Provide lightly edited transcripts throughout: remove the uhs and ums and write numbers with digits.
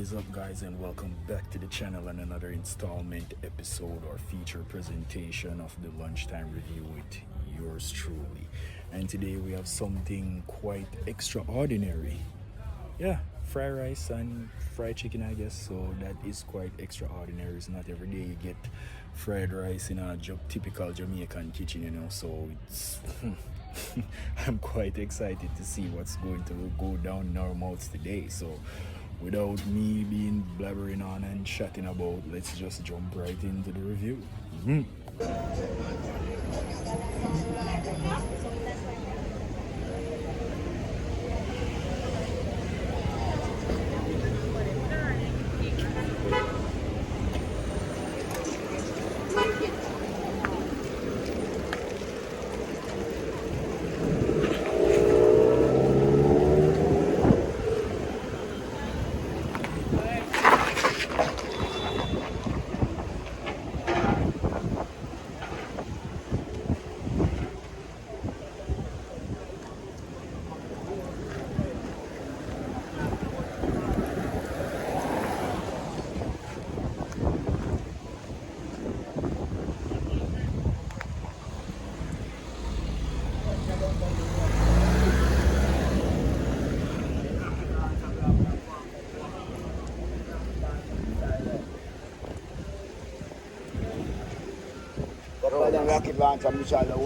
is up, guys, and welcome back to the channel and another installment episode or feature presentation of the Lunchtime Review with yours truly. And today we have something quite extraordinary. Yeah, fried rice and fried chicken, I guess. So that is quite extraordinary. It's not every day you get fried rice in a typical Jamaican kitchen, So it's I'm quite excited to see what's going to go down in our mouths today. So without me being blabbering on and chatting about, let's just jump right into the review. Rocket launcher, Michelle,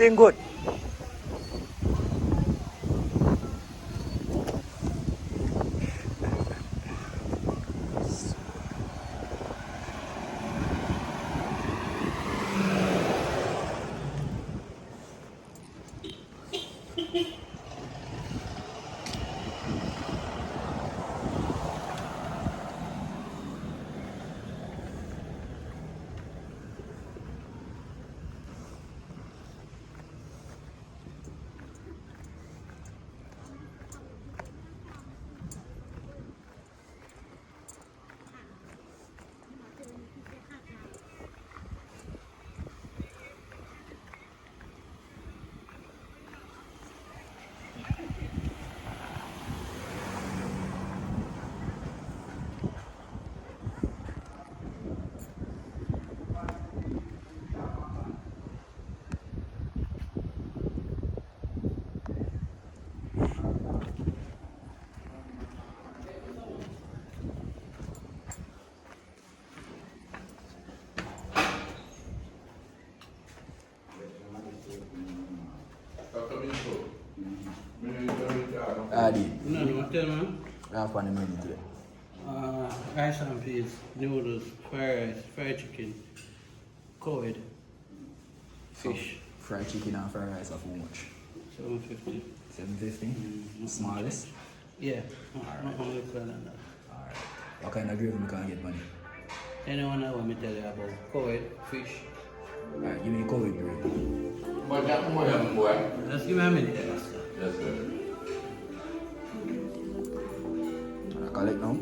Doing good. Adi, No, no, tell me. I have on the menu today. Rice and peas, noodles, fried rice, fried chicken, curd, fish. Fried chicken and fried rice of how much? 750. 750? Smallest? Yeah, not only than that. Alright. What kind of gravy we can get money? Anyone I want me tell you about curd, fish. Alright, give me a cold gravy. But that more young boy. Just give me a minute, Master. That's good. I collect now.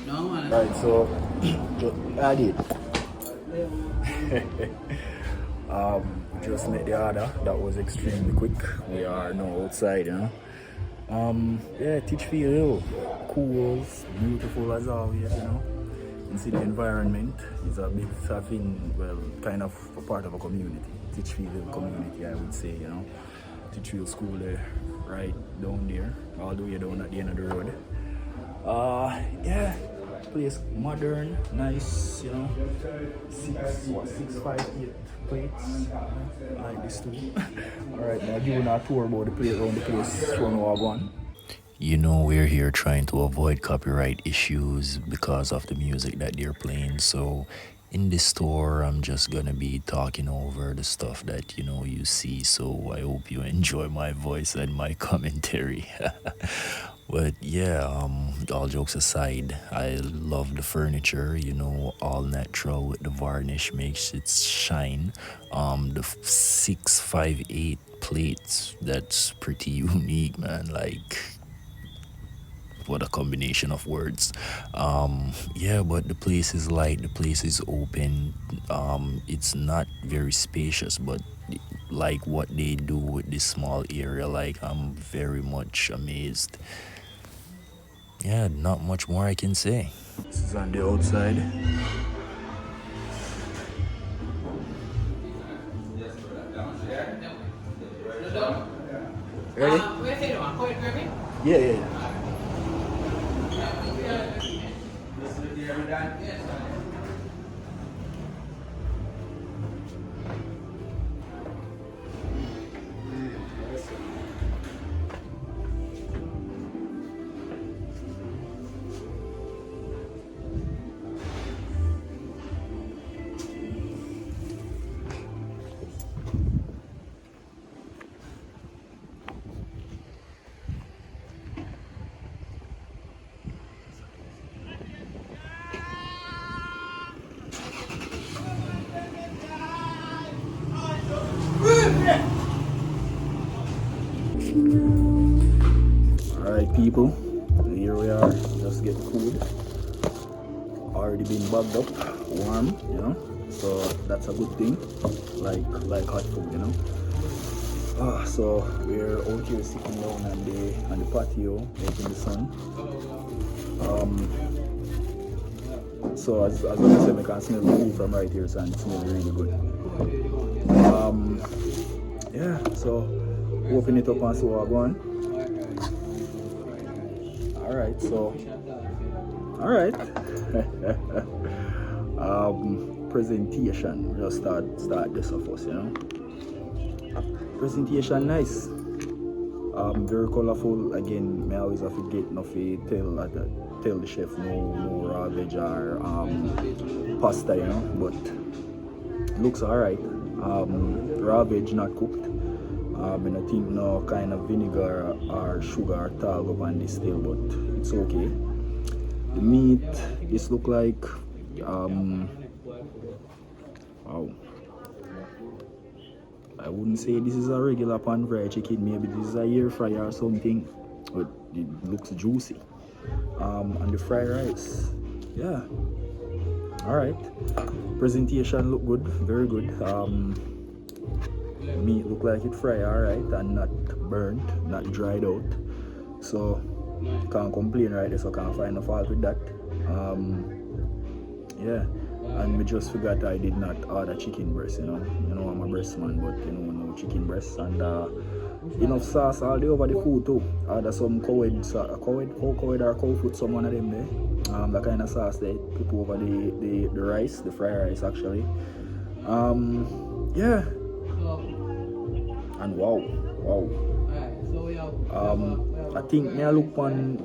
No, man. Alright, so I did. Just made the order. That was extremely quick. We are now outside, you know. Yeah, Teachfield Hill, cool, beautiful as always, you know. You see the environment is a bit having, well, kind of a part of a community. Teachfield Hill community, I would say, you know. Teachfield School there, right down there, all the way down at the end of the road. Yeah, place modern, nice, you know. 658 plates. I like this too. Alright, now giving a tour about the place around the place from Wagwan. You know, we're here trying to avoid copyright issues because of the music that they're playing. So in this store, I'm just gonna be talking over the stuff that, you know, you see. So I hope you enjoy my voice and my commentary. But yeah, all jokes aside, I love the furniture, you know, all natural with the varnish makes it shine. The 658 plates, that's pretty unique, man. Like, what a combination of words. Yeah, but the place is light, the place is open. It's not very spacious, but like what they do with this small area, like, I'm very much amazed. Yeah, not much more I can say. This is on the outside. Ready? Yeah, yeah, yeah. Alright people, here we are, just getting food. Already been bagged up, warm, you know, so that's a good thing, like hot food, you know. So we're out here sitting down on the patio, out in the sun. So as I said, I can smell the food from right here, so it smells really good. Yeah, so open it up and see what we're going. Alright, so alright. Presentation. Just start this off us, you know. Presentation nice. Very colorful. Again, I always have to get nothing tell the chef no raw veg or pasta, you know, but looks alright. Raw veg not cooked. I don't think no kind of vinegar or sugar or tag up on this still, but it's okay. The meat, this look like wow. I wouldn't say this is a regular pan fried chicken, maybe this is a air fryer or something, but it looks juicy. And the fried rice, yeah, alright. Presentation look good, very good. Meat look like it fry alright and not burnt, not dried out, so can't complain right there, so can't find no fault with that. Yeah, and me just forgot I did not order chicken breast, you know I'm a breast man, but you know, no chicken breast, and enough sauce all day over the food too. Order some cow or cow foot, some one of them there, that kind of sauce they put over the rice, the fried rice actually. Yeah. And wow. Alright, so we have I think me I look on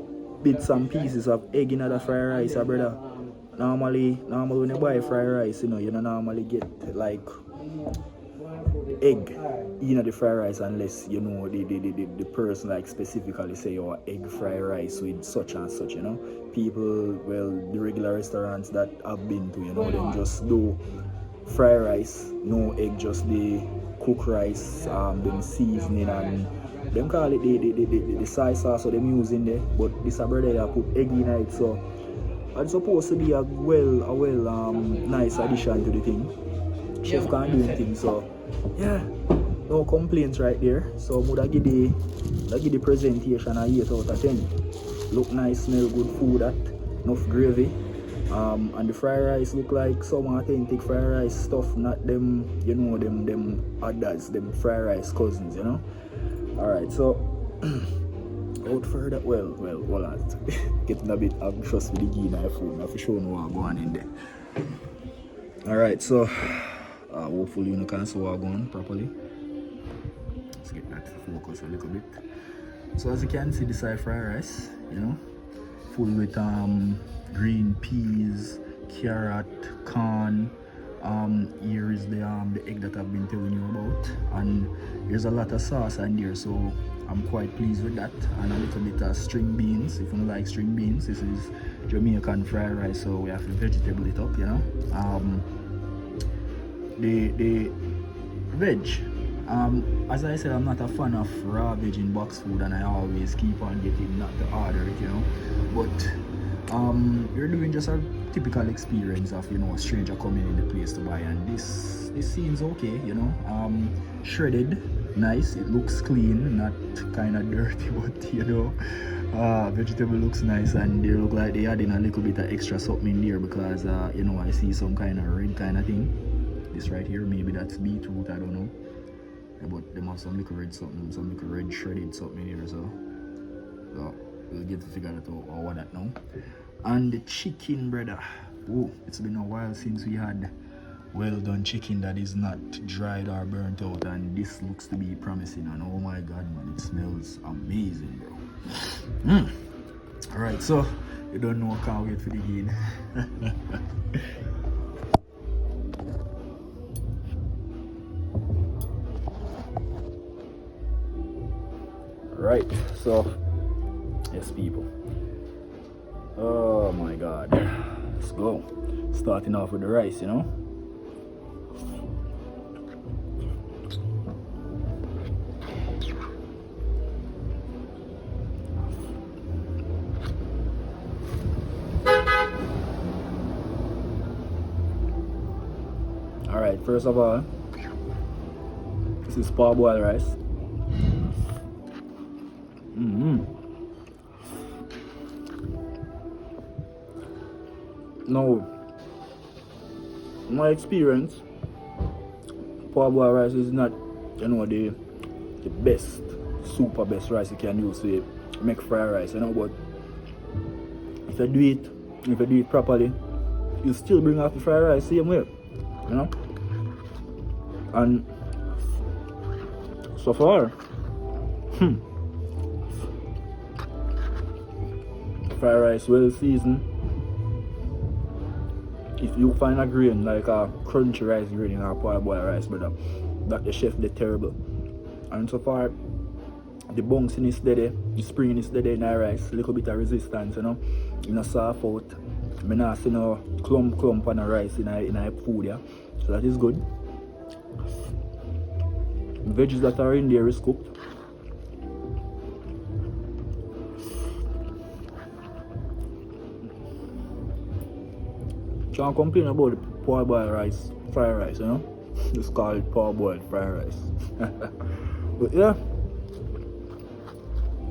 bits and pieces of egg in the fried rice, brother. Normally when you buy fried rice, you don't normally get like egg in the fried rice unless the person like specifically say egg fried rice with such and such, People, well, the regular restaurants that I've been to, them just do fried rice, no egg, just the cooked rice, them seasoning, and them call it the soy sauce, so them using there. But this brother I put egg in it, so it's supposed to be a nice addition to the thing. Chef can't do anything, so yeah, no complaints right there. So I give the presentation a 8 out of 10. Look nice, smell good food, enough gravy. And the fried rice look like some authentic fried rice stuff, not them, them others, them fried rice cousins, Alright, so out further, well, hold on. Getting a bit anxious with the ghee in my phone. I have to show you what's going on in there. Alright, so hopefully you can see what's going on properly. Let's get that to focus a little bit. So as you can see, this is fried rice, full with green peas, carrot, corn. Here is the egg that I've been telling you about, and there's a lot of sauce in there, so I'm quite pleased with that. And a little bit of string beans. If you don't like string beans, this is Jamaican fried rice, so we have to vegetable it up, The veg. As I said, I'm not a fan of raw veg in box food, and I always keep on getting not to order it, But you're doing just a typical experience of a stranger coming in the place to buy, and this seems okay, shredded, nice. It looks clean, not kind of dirty, but vegetable looks nice, and they look like they adding a little bit of extra something in there because I see some kind of red kind of thing. This right here, maybe that's beetroot, I don't know. But they have some little red something, some little red shredded something here, so we'll get to figure it out or what that now. And the chicken, brother. Oh, it's been a while since we had well done chicken that is not dried or burnt out, and this looks to be promising, and oh my god, man, it smells amazing, bro. Alright, so you don't know, I can't wait for the game. Right, so yes, people. Oh my god, let's go. Starting off with the rice, Alright, first of all, this is parboiled rice. Now, my experience, parboiled rice is not, the best, super best rice you can use to make fried rice, but if you do it properly, you still bring out the fried rice same way, and so far, fried rice well seasoned. If you find a grain like a crunchy rice grain in our parboiled rice, brother, that the chef did terrible. And so far, the bouncing is steady, the spring is steady in our rice, a little bit of resistance, soft out. I not see no clump on the rice in our food, so that is good. The veggies that are in there is cooked. Can't complain about the parboiled rice, fried rice, It's called parboiled fried rice. But yeah,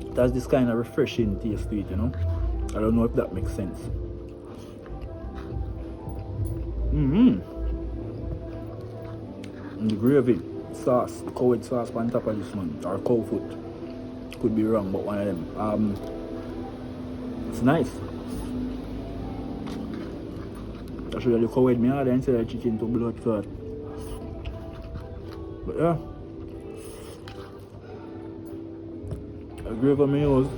it has this kind of refreshing taste to it, I don't know if that makes sense. And the gravy, sauce, the cowhead sauce on top of this one, or cow foot. Could be wrong, but one of them. It's nice. I should have cowhead me harder instead of chicken to blood clot. But yeah, The gravy I use,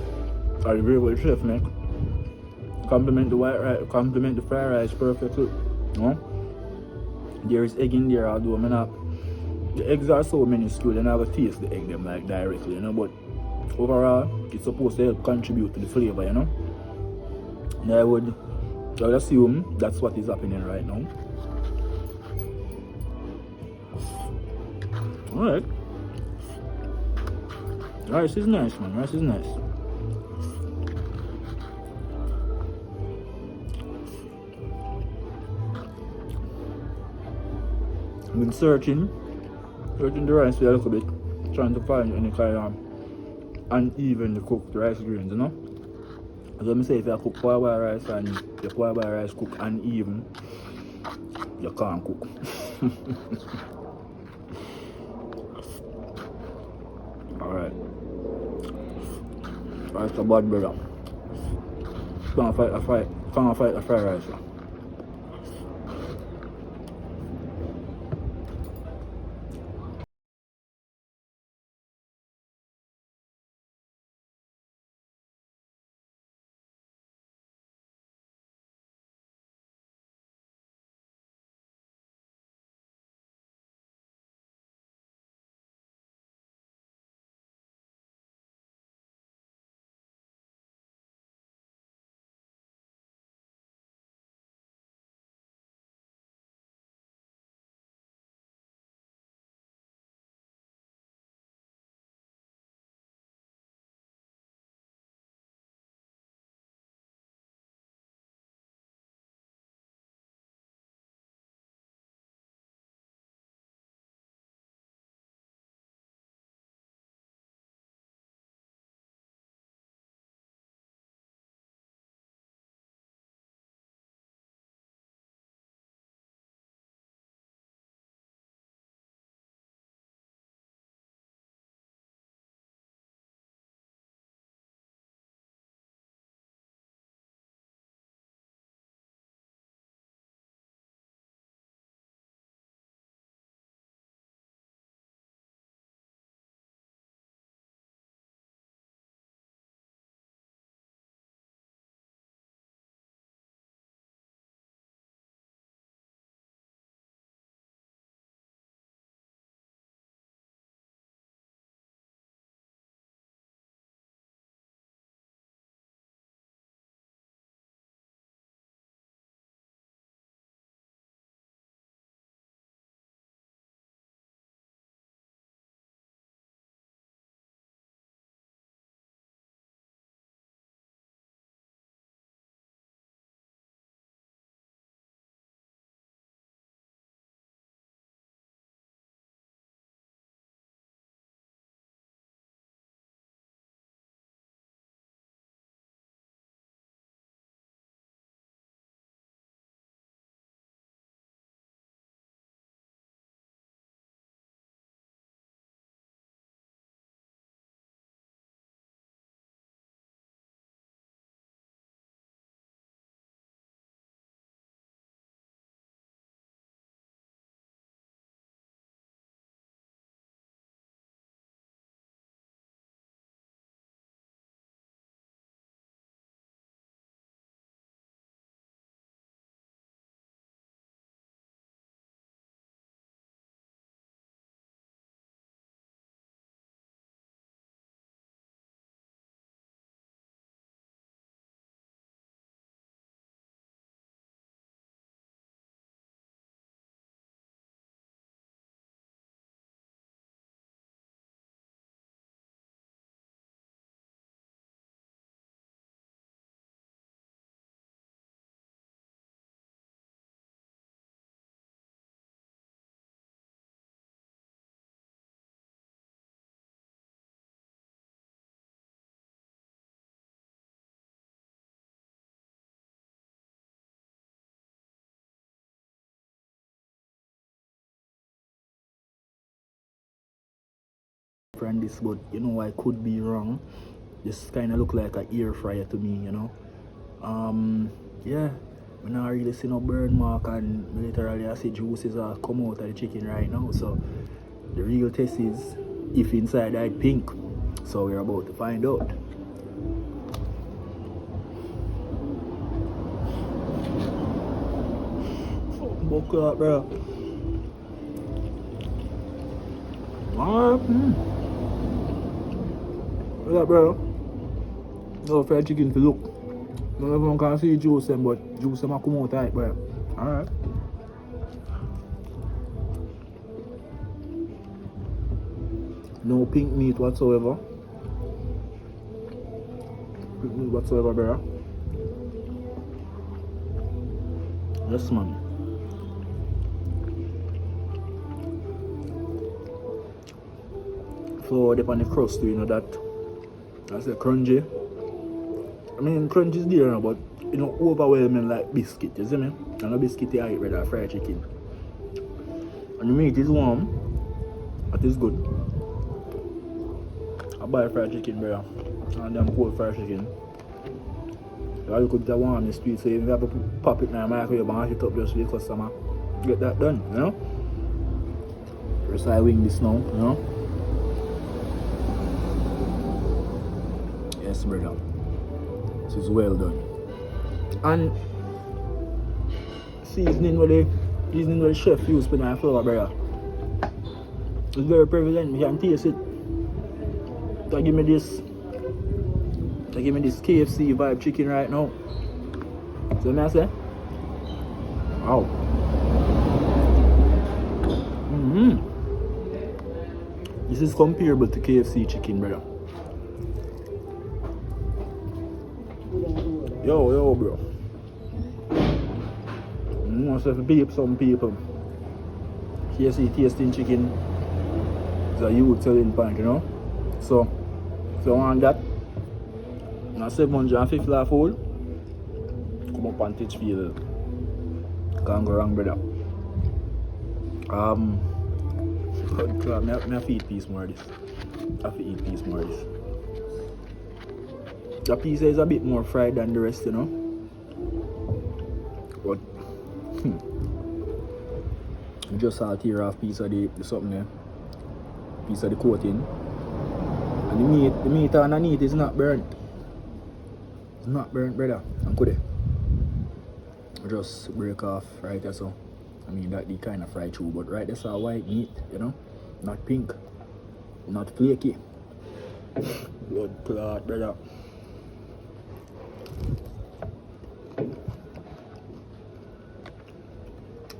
or the gravy the chef make, complement the white rice, complement the fried rice perfectly. You know? There is egg in there, although I'm not. The eggs are so minuscule, and I have to taste the egg them like directly, you know. But overall, it's supposed to help contribute to the flavor, you know. And I would assume that's what is happening right now. Alright. Rice is nice, man. Rice is nice. I've been searching the rice for a little bit, trying to find any kind of unevenly cooked rice grains, you know. As I say, if you cook power rice and the power rice cook uneven, you can't cook. Alright. That's a bad brother. Can't fight a fried rice. From this, but you know I could be wrong. This kind of look like a air fryer to me, you know. Yeah, I not really see no burn mark, and literally I see juices are come out of the chicken right now. So the real test is if inside I pink. So we're about to find out. Buckle up, bro. Alright. Look up, bro. No fried chicken to look. Not everyone can see juice them, but juice them come out tight, bro. Alright. No pink meat whatsoever. Pink meat whatsoever, bro. Yes, man. So, dip on the crust, you know that. That's a crunchy. I mean, crunch is there now, but you know, overwhelming like biscuit, you see me? And a biscuit I eat with that fried chicken. And the meat is warm, but it's good. I buy fried chicken, bro. And then cold fried chicken. So you could get warm in the street, so you have to pop it in the microwave and heat it up just for the customer. Get that done, you know? First I wing this now, you know? Yes, brother. This is well done. And seasoning what the chef used for the flour, brother. It's very prevalent. You can taste it. So give me this KFC vibe chicken right now. So what I say? Wow. This is comparable to KFC chicken, brother. Yo, bro. Must have beep some people. KFC tasting chicken is a huge selling point, you know. So, if you want that, now $750 full, come up and teach feel. Can't go wrong, brother. Me have to eat piece more of this. I have to eat piece more of this. The pizza is a bit more fried than the rest, you know. But you just have to tear off piece of the something there. Piece of the coating. And the meat underneath is not burnt. It's not burnt, brother. And could it? Just break off right there, so. I mean that the kind of fried through, but right there's a white meat, you know. Not pink. Not flaky. Blood clot, brother.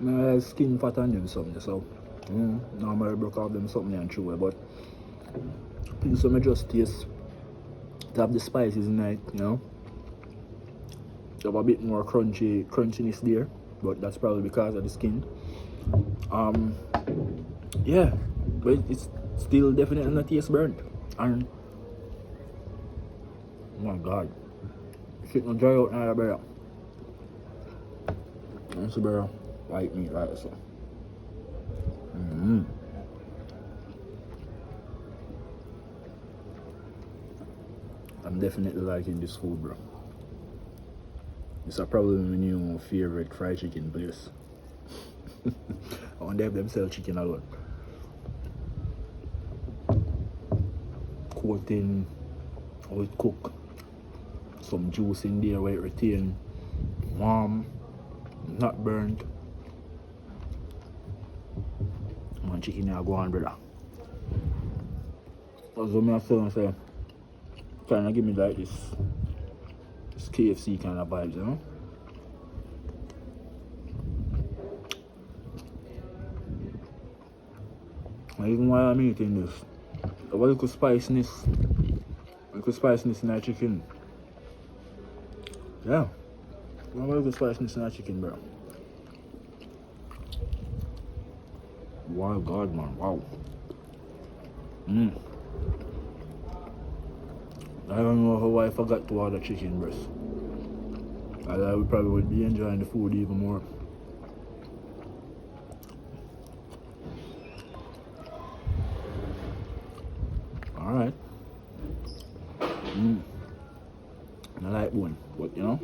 I skin fat on them something, so normally I broke off them something and chew it, but things so I just taste to have the spices in it, you know. To have a bit more crunchiness there, but that's probably because of the skin. Yeah, but it's still definitely not taste burnt. And oh my god, shit not dry out now, brother. That's brother. White meat right so. I'm definitely liking this food, bro. It's probably my new favorite fried chicken place. I want them sell chicken alone. Coating, how it cook. Some juice in there where it retain. Warm, not burnt. Man, chicken now go on, brother. That's what I say. Trying to give me like this KFC kind of vibes, you know. And even while I'm eating this, a little spiciness in that chicken. Yeah, a little spiciness in that chicken, bro. Wow, God, man, wow. I don't know how I forgot to order chicken breast. I would probably be enjoying the food even more. Alright. I like one, but you know.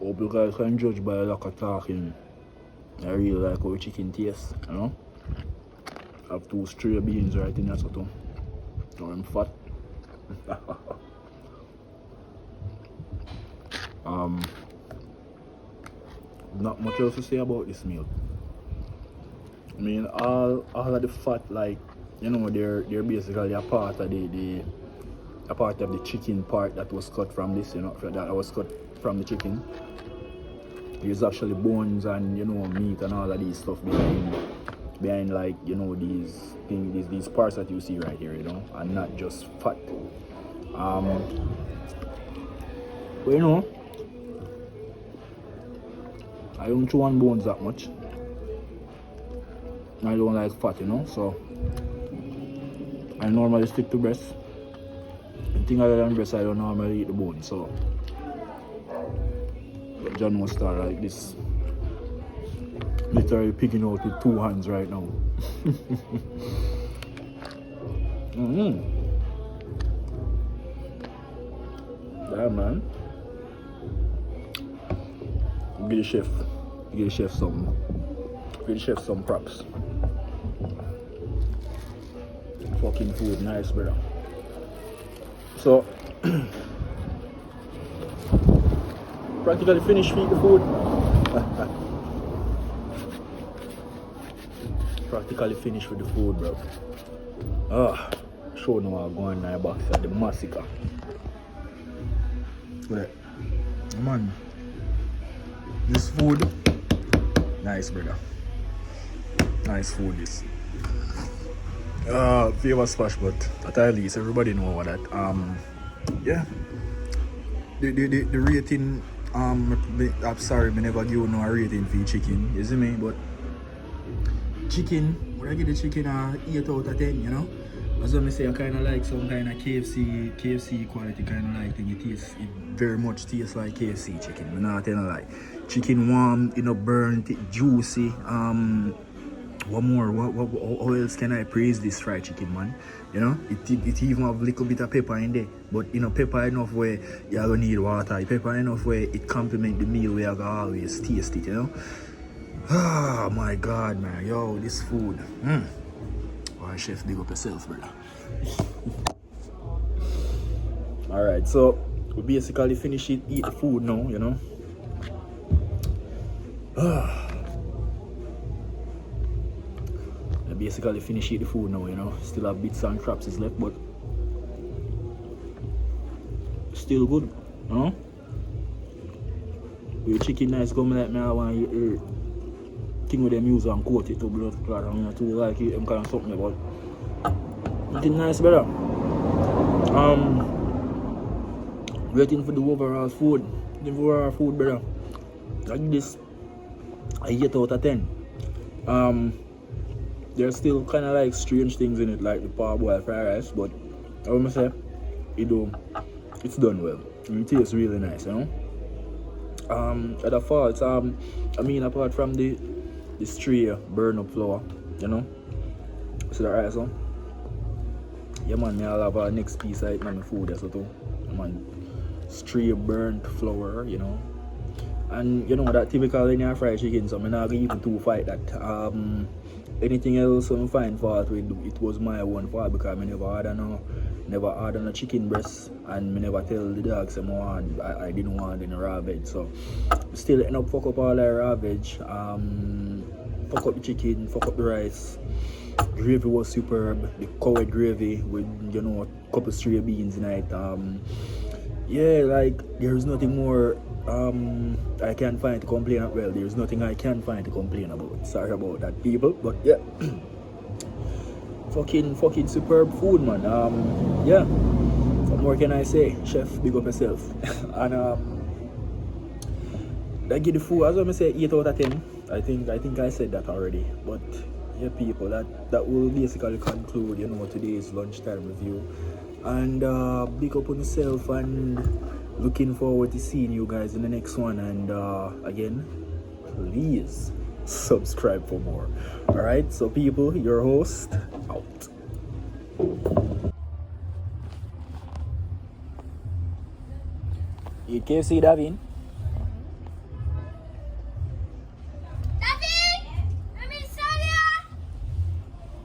Oh Hope you guys can judge by a lack of talking. I really like how chicken tastes, you know. I have 2 stray beans right in there, so too. So I'm fat. Not much else to say about this meal. I mean, all of the fat, like, you know, they're basically a part of the chicken part that was cut from this, you know, that was cut from the chicken. There's actually bones and, you know, meat and all of these stuff behind, like, you know, these things, these parts that you see right here, you know, and not just fat. But you know, I don't chew on bones that much. I don't like fat, you know, so I normally stick to breast. Anything other than breast, I don't normally eat the bone, so. But John must start like this. Literally picking out with 2 hands right now. Yeah, man. Give the chef some props. Fucking food, nice, brother. So practically finished feeding the food. Practically finished with the food, bro. Show no I'm going in box at the massacre. But man, this food, nice, brother. Nice food, this. Flavor splash, but at least everybody know what that. Yeah. The rating. I'm sorry, I never give you no rating for chicken. You see me, but chicken, when I give the chicken 8 out of 10, you know. As I say, I kind of like some kind of KFC quality kind of like thing. It very much tastes like KFC chicken. I'm not telling a lie. Chicken warm, you know, burnt, juicy. What more? How else can I praise this fried chicken, man? You know, it even have a little bit of pepper in there, but you know, pepper enough where you're gonna need water. Pepper enough where it complement the meal where you're gonna always taste it, you know. Oh my God, man, yo, this food. Why, chef, big up yourself, brother. All right, so we basically finish eat the food now, you know. Basically finish eat the food now, you know. Still have bits and scraps is left, but still good, you know. With chicken nice come like me, I want to eat thing with them use and coat it to blood clot. I mean, I too like it, them kind of something about nothing nice, better. Waiting for the overall food. The overall food, brother. Like this, I 8 out of 10. There's still kind of like strange things in it, like the parboiled fried rice, but I want to say, it's done well. It tastes really nice, you know. At the fault, I mean, apart from the stray burn up flour, you know. See that right, so? Yeah, man, I'll have a next piece of it in my food, that's too. Man, stray burnt flour, you know. And you know that typical in your fried chicken, so I'm not going to even too fight that. Anything else I'm fine fault with, it was my one fault because I never had a chicken breast and I never tell the dogs I didn't want any raw veg, so still end up fuck up all the raw veg, fuck up the chicken, fuck up the rice. Gravy was superb, the cowed gravy with, you know, a couple stray beans in it. Yeah, like there's nothing more I can find to complain about. Well, there's nothing I can find to complain about. Sorry about that, people, but yeah. fucking superb food, man. Yeah. What more can I say? Chef, big up yourself. And I give the food, as I say, 8 out of 10. I think I said that already. But yeah, people, that will basically conclude, you know, today's lunchtime review. And big up on yourself, and looking forward to seeing you guys in the next one. And again, please subscribe for more. Alright, so people, your host out. You can see Davin.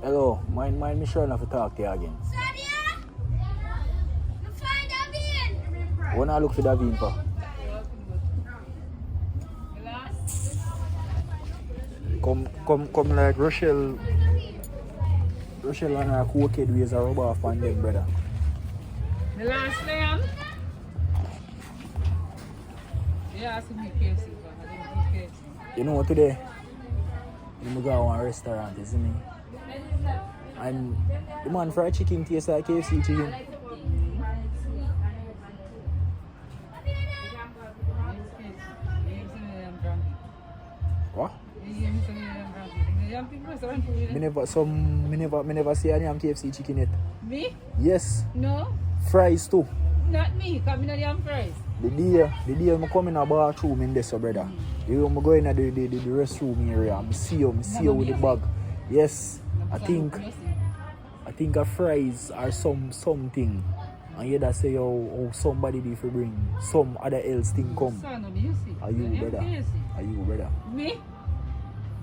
Hello, mind me sure enough to talk to you again. Sadia! You find Davin! Wanna look for Davin for? Come like Rochelle and her cool kid ways a rub off on them, brother. The last name? Yeah, ask me KFC, but I don't eat KFC. You know today, we go to one restaurant, you see me? And the man fried chicken tastes like KFC chicken. What? Me never see any KFC chicken yet. Me? Yes. No, Fries too. not me. Come in the fries. The day I come in a bathroom in this, brother. You know, I go in the restroom area. I see you with the bag. Yes, I think a fries or something. And you that say, oh somebody did for bring some other else thing come. Son of you see. Are you, The brother? KFC. Are you, brother? Me?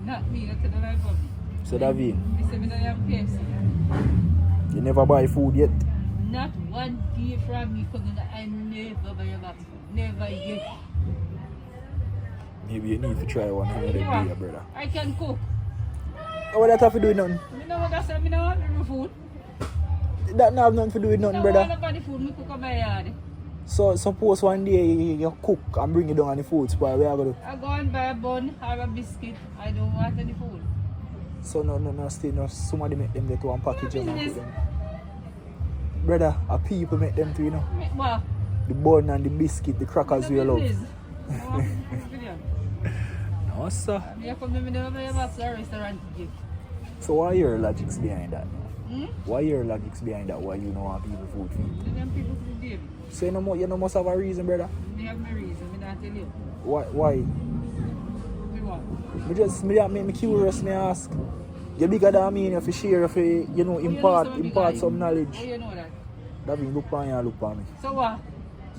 Not me. That's the life of me. So Davin, Me say me don't have KFC. you never buy food yet? Not one day from me coming. I never buy a box. Never yet. Maybe you need to try one another day, brother. I can cook. Oh, what that have to do with nothing? Me know what I say. Me don't want the food. That not have nothing to do with nothing, I brother. don't want the food. Me cook on my yard. So suppose one day you cook and bring it down on the food spot, where you gonna do? I go and buy a bun or a biscuit. I don't want any food. So no, somebody make them there to one package and business. put them. Brother, a people make them too, you know. What? The bun and the biscuit, the crackers we love. No, sir. Me come to me never buy a box or restaurant to give. So what are your logics behind that? Hmm? What are your logics behind that? Why you don't want people food feed? Them people food give. So you no must have a reason, brother. Me have my reason. Me not tell you. Why? Me what? Me that make me curious, me ask. You bigger than me, if you share, if you impart some knowledge. Oh, you know that? That mean look on you and look on me. So what?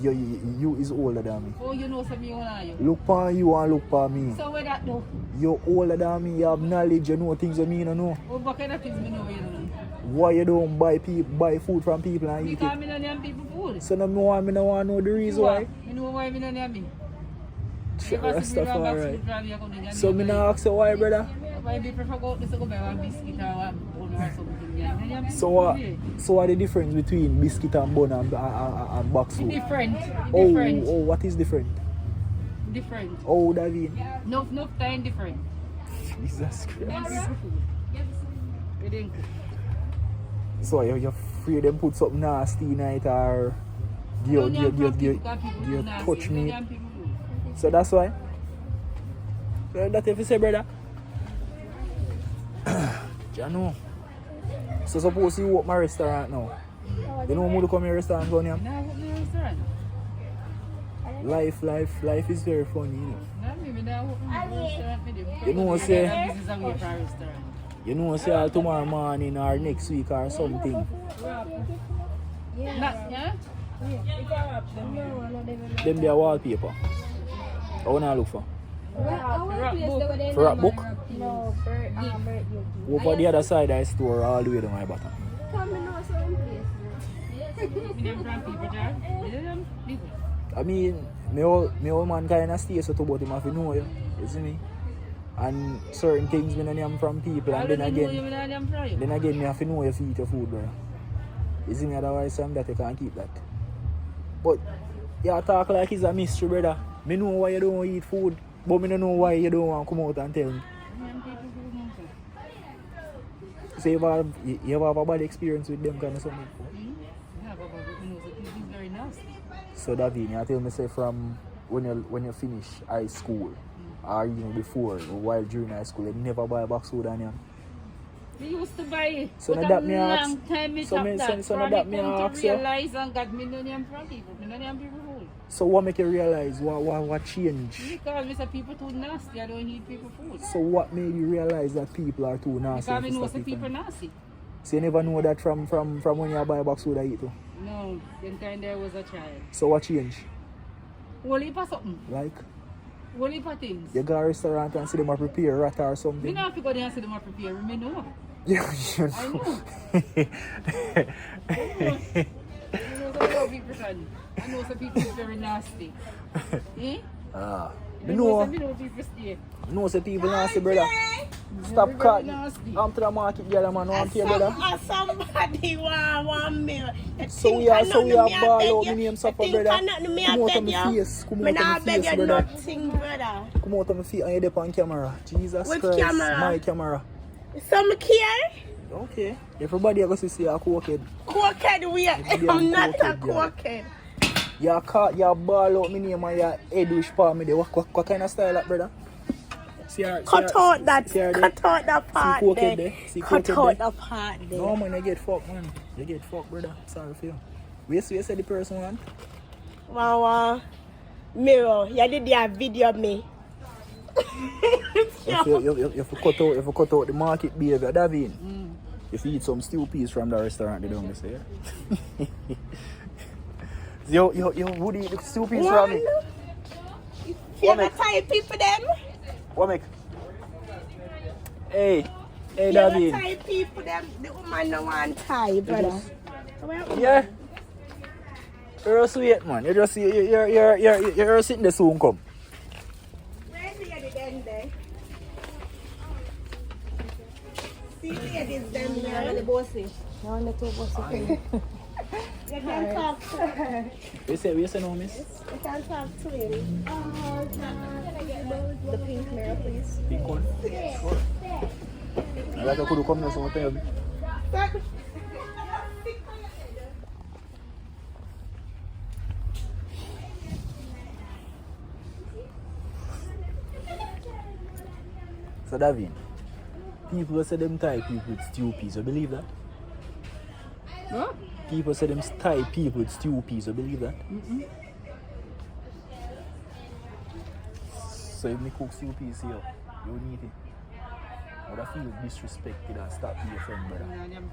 You is older than me. Oh, you know something on you. Look on you and look on me. So what that do? You're older than me, you have knowledge, you know things you mean, you know. Oh, what kind of things me know you know? Why you don't buy food from people and eat Because it? me don't have people food. So no want me no want to know the reason why. Me know why me don't have me. Rastafari. So me not ask you why, brother. Why be prefer go out to go buy one biscuit or one bun or something? Yeah. So what the difference between biscuit and bun and box food? Different. Oh, what is different? Different. Oh, David. No time different. Jesus Them Christ. people food. We didn't cook. So you're afraid them put something nasty in it or you touch me? So that's why? So that's if you say, brother. You know. So suppose you open my restaurant now. You know who to come in restaurant going here? Now what me restaurant? Life is very funny, you know. Not me now open my restaurant with them. You know what I say? This is a way for a restaurant. You know say tomorrow morning or next week or something. Not, yeah? Them their wallpaper. I wanna look for. For rap book? No, for Over the other side I store all the way to my bottom. Come in also in place. Me them from people, John. Me them people. I mean, my old man kinda stays so about him have to know you. You see me? And certain things when I am from people and then again me have to know you eat your food, bro. You see me, otherwise some that you can't keep that. But you talk like it's a mystery, brother. Me know why you don't eat food, but me don't know why you don't want to come out and tell me. So you have a bad experience with them kind of something? Yeah, but it's very nasty. So David, you tell me say from when you finish high school or before or while during high school, you never buy a box food on you? We used to buy it. So but now that a me long ask- time me so top me- that. so now From that me me come ask to you- realize and got millennium from people. Millennium people food. So what make you realize what changed? Because we say people too nasty. I don't eat people food. So what made you realize that people are too nasty? Because we to know stop some eating? people nasty. So you never know that from when you buy a box food I eat too? No, then time there was a child. So what changed? Whole heap of something. Like Whole heap of things. you go to a restaurant and see them a prepare rat or We something? don't have to go there and see them prepare. We know. Yeah, you I know. know. I know some people, son. I know some people is very nasty. Eh? Ah, me You know. some people stay. No, say people nasty, brother. Stop Very cutting. nasty. I'm to the market, girl, man. No, I'm here, brother. Somebody want me. So we are ball out. My name suffer, brother. Come out of my face. Come out of my face, brother. Nothing, brother. Come out of my face and you're there on camera. Jesus Which Christ. camera? My camera. Some care? Okay. Everybody going to see a cokehead. Cokehead, we are. I'm not a cokehead. You ball out my name and your head wish for me there. What kind of style that, brother? Cut out that part See there. there. See Cut cokehead out there. the part there. No, man, you get fucked, man. You get fucked, brother. Sorry for you. Where you say the person want? Wow. Mirror, you did your video me. If you cut out the market behavior, Davin. If you eat some stew peas from the restaurant, they don't say. You would eat the stew peas from me? You ever tie people them? What make? Hey, You ever Davin. tie people them? The woman no want tie, brother. Yeah. You're sweet, man. You just you're sitting there soon come. Where's the lady then there? See ladies them there. The bossy. No, the two bossy. You can talk to her. We say no, miss. You can talk to him. The pink mirror, please. Pink one. Sure. I like I could come here sometime. So Davin, people say them tie people with stew peas. You believe that? Huh? People say them tie people with stew peas. You believe that? So if me cook stew peas here, you don't eat it. Would I feel disrespected and stop being your friend, brother? And I'm